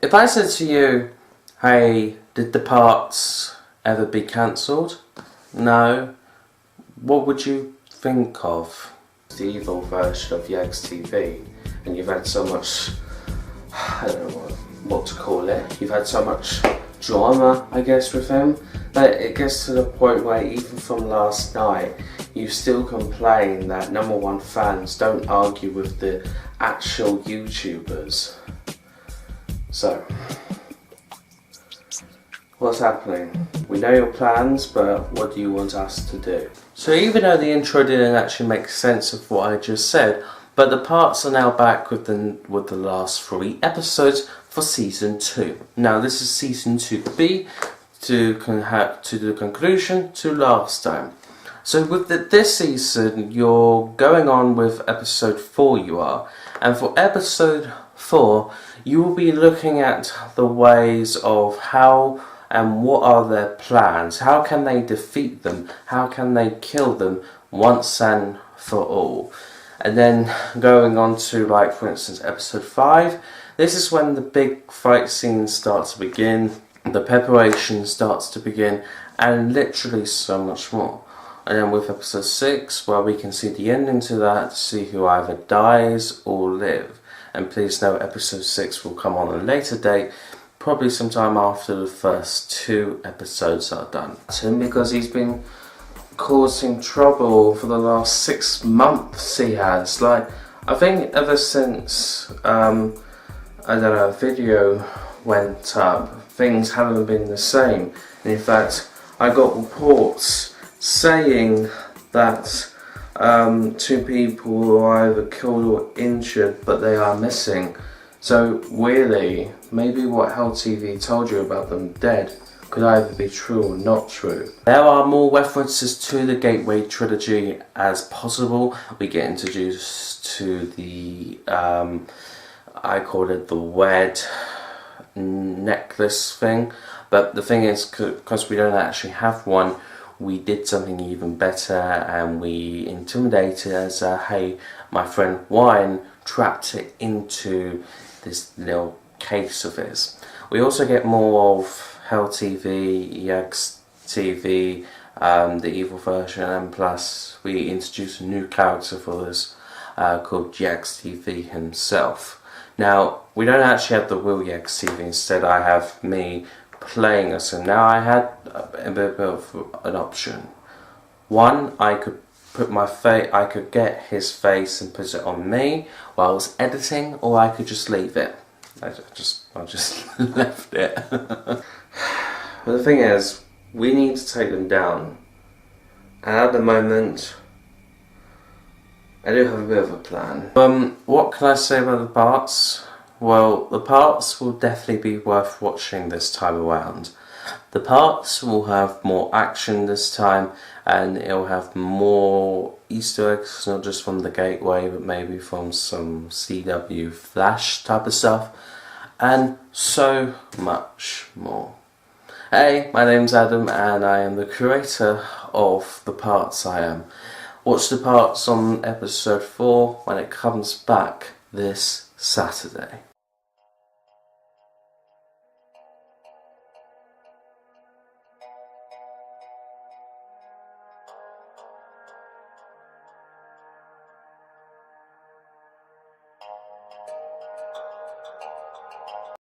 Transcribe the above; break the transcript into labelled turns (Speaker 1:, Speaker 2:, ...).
Speaker 1: If I said to you, hey, did the parts ever be cancelled? No. What would you think of? The evil version of YegsTv, and you've had so much, I don't know what to call it, you've had so much drama, I guess, with him, that it gets to the point where even from last night, you still complain that #1 fans don't argue with the actual YouTubers. So, what's happening? We know your plans, but what do you want us to do? So even though the intro didn't actually make sense of what I just said, but the parts are now back with the last 3 episodes for season 2. Now this is season 2B to the conclusion to last time. So with this season, you're going on with episode 4 you are, and for episode 4 you will be looking at the ways of how and what are their plans, how can they defeat them, how can they kill them once and for all. And then going on to, like, for instance, episode 5, this is when the big fight scenes start to begin, the preparation starts to begin, and literally so much more. And then with episode 6, where we can see the ending to that, to see who either dies or live. And please note, episode 6 will come on a later date, probably sometime after the first 2 episodes are done. Because he's been causing trouble for the last 6 months, he has. Like, I think ever since, I don't know, a video went up, things haven't been the same. And in fact, I got reports saying that 2 people were either killed or injured, but they are missing. So really, maybe what LTV told you about them dead could either be true or not true. There are more references to the Gateway trilogy as possible. We get introduced to the, I called it the wed necklace thing. But the thing is, because we don't actually have one, we did something even better, and we intimidated as hey, my friend Writen trapped it into this little case of his. We also get more of LTV, YegsTv, the evil version, and plus we introduce a new character for us called YegsTv himself. Now, we don't actually have the real YegsTv, instead I have me playing us, and now I had a bit of an option. One, I could put my face, I could get his face and put it on me while I was editing, or I could just leave it. I just left it. But the thing is, we need to take them down, and at the moment I do have a bit of a plan. What can I say about the parts? Well, the parts will definitely be worth watching this time around. The parts will have more action this time, and it'll have more Easter eggs, not just from the Gateway, but maybe from some CW Flash type of stuff, and so much more. Hey, my name's Adam, and I am the creator of The Parts I Am. Watch The Parts on episode 4 when it comes back this Saturday.